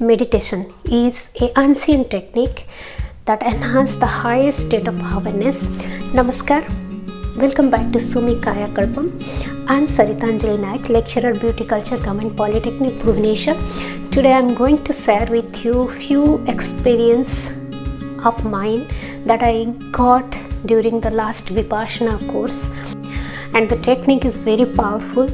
meditation is an unseen technique that enhances the highest state of awareness. Namaskar. Welcome back to Sumi Kaya Kalpam. I am Saritanjali Naik, lecturer Beauty Culture, Government Polytechnic, Bhubaneswar. Today I am going to share with you few experience of mine that I got during the last Vipassana course, and the technique is very powerful.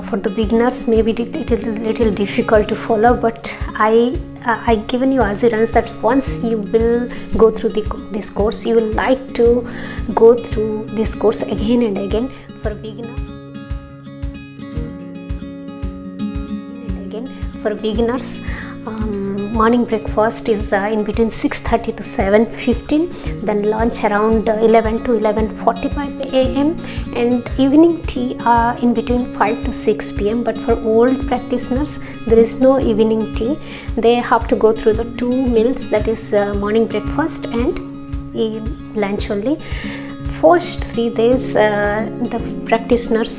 For the beginners, maybe it is a little difficult to follow, but I given you assurance that once you will go through this course, you will like to go through this course again and again. For beginners, morning breakfast is in between 6:30 to 7:15, then lunch around 11 to 11:45 a.m. and evening tea in between 5 to 6 p.m. But for old practitioners, there is no evening tea. They have to go through the two meals, that is morning breakfast and lunch only. First 3 days, the practitioners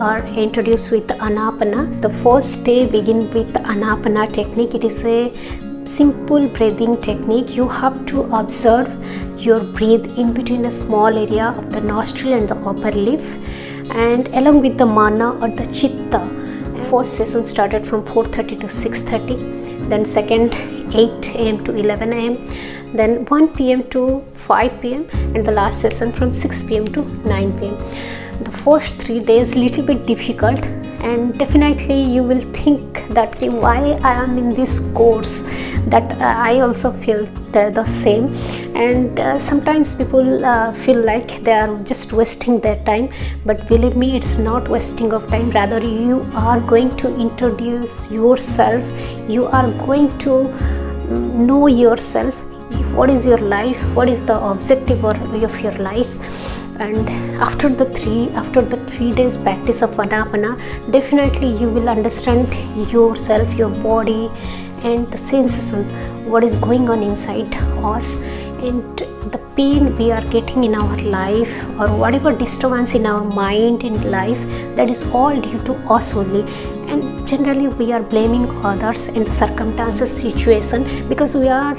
are introduced with Anapana. The first day begin with Anapana technique. It is a simple breathing technique. You have to observe your breath in between a small area of the nostril and the upper lip, and along with the mana or the chitta. First session started from 4:30 to 6:30, then second 8 a.m. to 11 a.m., then 1 p.m. to 5 p.m. and the last session from 6 p.m. to 9 p.m. The first 3 days little bit difficult, and definitely you will think that why I am in this course. That I also feel the same, and sometimes people feel like they are just wasting their time, but believe me, it's not wasting of time. Rather, you are going to introduce yourself, you are going to know yourself. What is your life? What is the objective of your lives? And after the 3 days practice of Anapana, definitely you will understand yourself, your body, and the sensation, what is going on inside us, and the pain we are getting in our life, or whatever disturbance in our mind and life, that is all due to us only. And generally we are blaming others and the circumstances, situation, because we are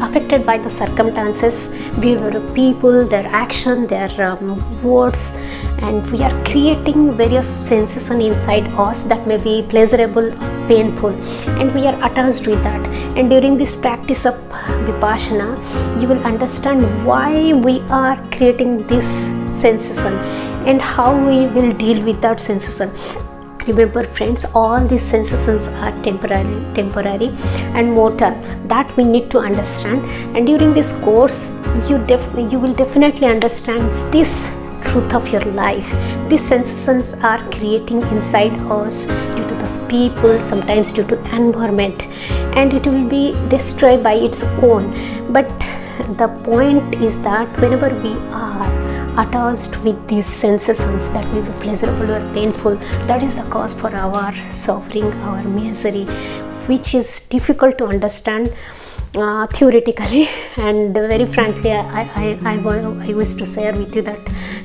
affected by the circumstances, behavior of people, their action, their words, and we are creating various sensations inside us that may be pleasurable or painful, and we are attached with that. And during this practice of Vipassana, you will understand why we are creating this sensation and how we will deal with that sensation. Remember friends, all these sensations are temporary and mortal. That we need to understand. And during this course, you will definitely understand this truth of your life. These sensations are creating inside us due to the people, sometimes due to environment, and it will be destroyed by its own. But the point is that whenever we are attached with these sensations that may be pleasurable or painful, that is the cause for our suffering, our misery, which is difficult to understand theoretically. And very frankly, I wish to share with you that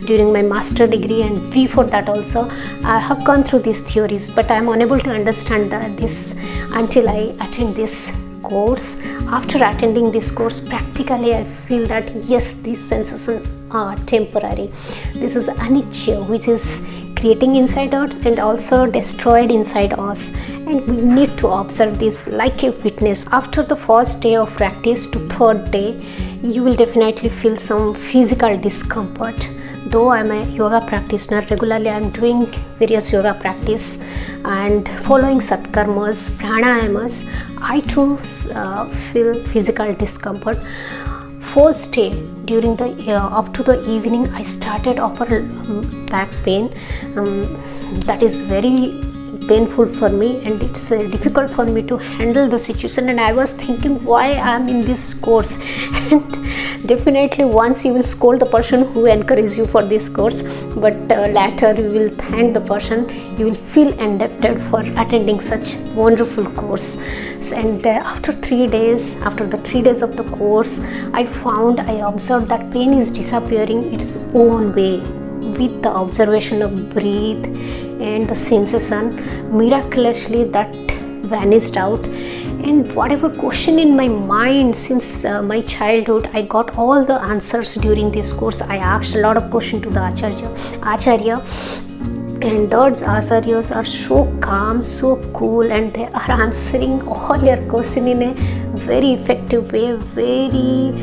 during my master degree and before that also, I have gone through these theories, but I am unable to understand this until I attend this course. After attending this course, practically I feel that yes, these sensations are temporary. This is anicca, which is creating inside us and also destroyed inside us, and we need to observe this like a witness. After the first day of practice to third day, you will definitely feel some physical discomfort. Though I am a yoga practitioner, regularly I am doing various yoga practice and following satkarmas, pranayamas, I too feel physical discomfort. First day, during the up to the evening, I started upper back pain. That is very painful for me, and it's difficult for me to handle the situation. And I was thinking why I am in this course. And definitely once you will scold the person who encouraged you for this course, but later you will thank the person. You will feel indebted for attending such wonderful course. And after the 3 days of the course, I observed that pain is disappearing its own way with the observation of breath and the sensation. Miraculously that vanished out, and whatever question in my mind since my childhood, I got all the answers during this course. I asked a lot of questions to the acharya, and those acharyas are so calm, so cool, and they are answering all your questions in a very effective way, very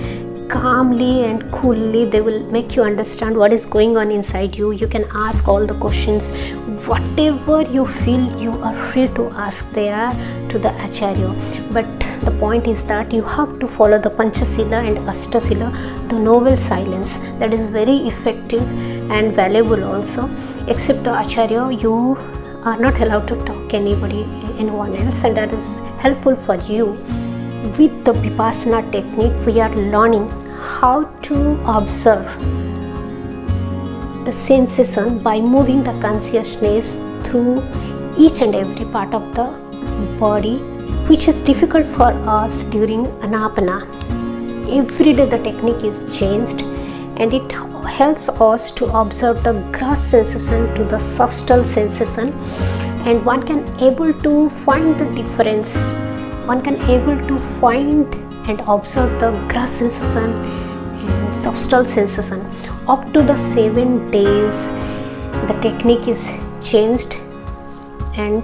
calmly and coolly. They will make you understand what is going on inside you. You can ask all the questions, whatever you feel, you are free to ask there to the acharya. But the point is that you have to follow the Panchasila and Ashtasila, the noble silence. That is very effective and valuable also. Except the acharya, you are not allowed to talk anyone else, and that is helpful for you. With the Vipassana technique, we are learning how to observe the sensation by moving the consciousness through each and every part of the body, which is difficult for us during Anapana. Every day the technique is changed, and it helps us to observe the gross sensation to the subtle sensation, and one can able to find the difference. One can able to find and observe the gross sensation and subtle sensation. Up to the 7 days, the technique is changed, and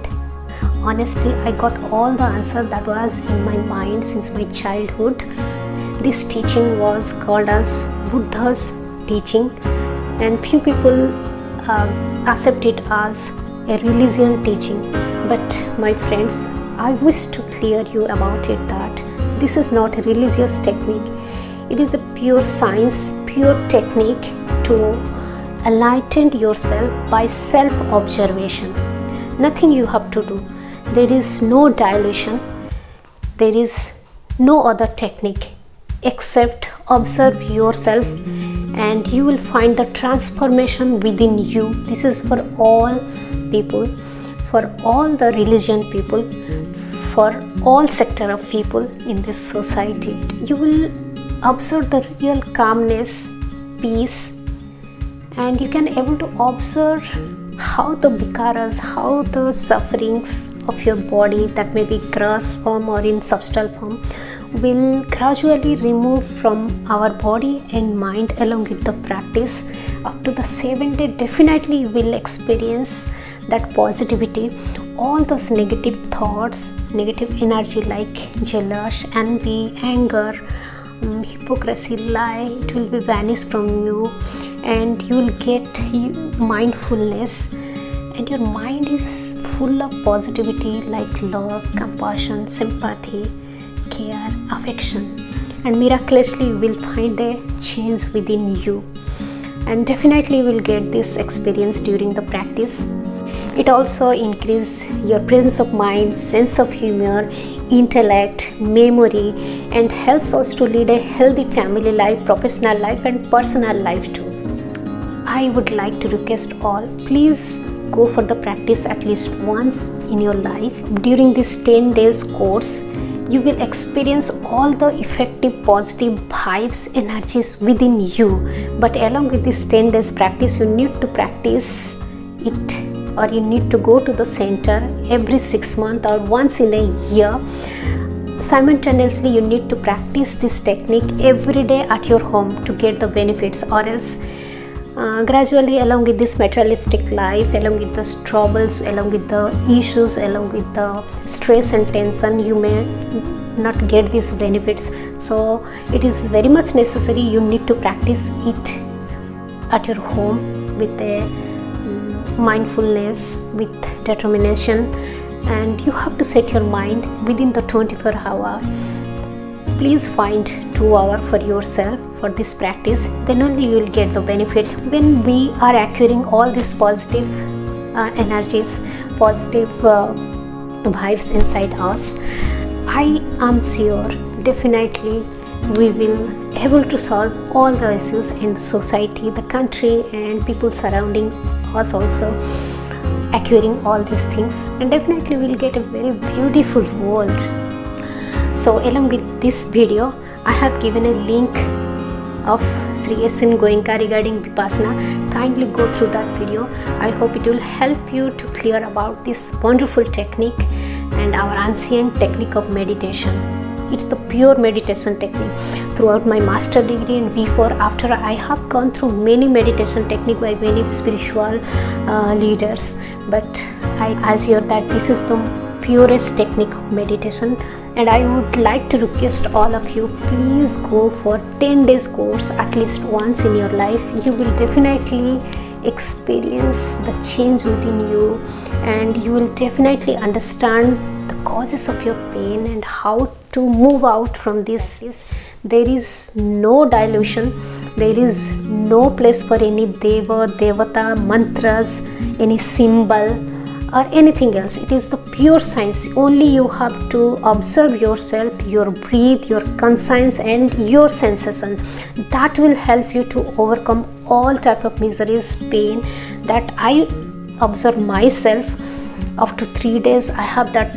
honestly, I got all the answer that was in my mind since my childhood. This teaching was called as Buddha's teaching, and few people accept it as a religion teaching. But my friends, I wish to clear you about it that this is not a religious technique. It is a pure science, pure technique to enlighten yourself by self-observation. Nothing you have to do. There is no dilution. There is no other technique except observe yourself, and you will find the transformation within you. This is for all people, for all the religion people, for all sector of people in this society. You will observe the real calmness, peace, and you can able to observe how the vikaras, how the sufferings of your body, that may be gross form or in subtle form, will gradually remove from our body and mind along with the practice. Up to the 7th day, definitely you will experience that positivity. All those negative thoughts, negative energy like jealous, envy, anger, hypocrisy, lie, it will be vanished from you, and you will get mindfulness, and your mind is full of positivity like love, compassion, sympathy, care, affection, and miraculously you will find a change within you, and definitely you will get this experience during the practice. It also increases your presence of mind, sense of humor, intellect, memory, and helps us to lead a healthy family life, professional life, and personal life too. I would like to request all, please go for the practice at least once in your life. During this 10 days course, you will experience all the effective positive vibes, energies within you. But along with this 10 days practice, you need to practice it, or you need to go to the center every 6 months or once in a year. Simultaneously, you need to practice this technique every day at your home to get the benefits, or else gradually, along with this materialistic life, along with the troubles, along with the issues, along with the stress and tension, you may not get these benefits. So it is very much necessary. You need to practice it at your home with a mindfulness, with determination, and you have to set your mind within the 24 hours. Please find 2 hours for yourself for this practice, then only you will get the benefit. When we are acquiring all these positive energies, positive vibes inside us, I am sure definitely we will able to solve all the issues in the society, the country, and people surrounding us also acquiring all these things, and definitely we'll get a very beautiful world. So along with this video, I have given a link of Sri S.N. Goenka regarding Vipassana. Kindly go through that video. I hope it will help you to clear about this wonderful technique, and our ancient technique of meditation. It's the pure meditation technique. Throughout my master degree and before, after, I have gone through many meditation technique by many spiritual leaders, but I assure that this is the purest technique of meditation. And I would like to request all of you, please go for 10 days course at least once in your life. You will definitely experience the change within you, and you will definitely understand the causes of your pain and how to move out from this. There is no dilution, there is no place for any deva, devata, mantras, any symbol or anything else. It is the pure science. Only you have to observe yourself, your breath, your conscience and your sensation. That will help you to overcome all type of miseries, pain that I observe myself. After 3 days I have that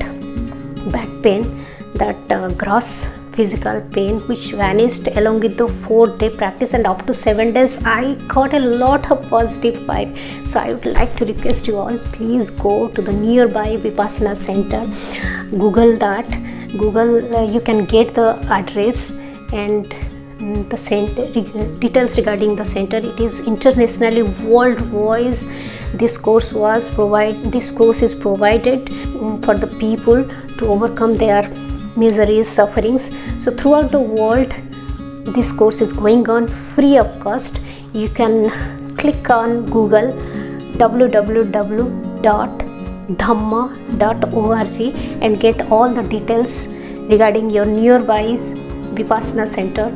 back pain, that gross physical pain, which vanished along with the 4-day practice, and up to 7 days I got a lot of positive vibe. So I would like to request you all, please go to the nearby Vipassana center, Google that, you can get the address and the center, details regarding the center. It is internationally worldwide. This course is provided for the people to overcome their miseries, sufferings. So throughout the world this course is going on free of cost. You can click on Google www.dhamma.org and get all the details regarding your nearby Vipassana center.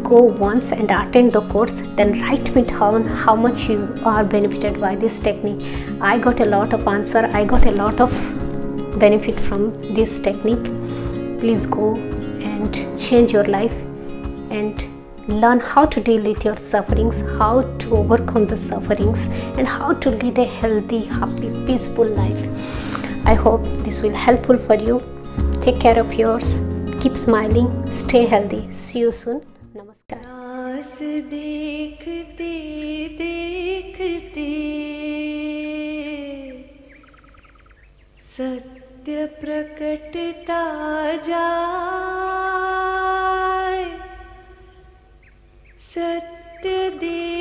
Go once and attend the course, then write me down how much you are benefited by this technique. I got a lot of answer, I got a lot of benefit from this technique. Please go and change your life and learn how to deal with your sufferings, how to overcome the sufferings, and how to lead a healthy, happy, peaceful life. I hope this will helpful for you. Take care of yours. Keep smiling. Stay healthy. See you soon. Namaskar. आस देखते देखते सत्य प्रकटता जाए, सत्य दे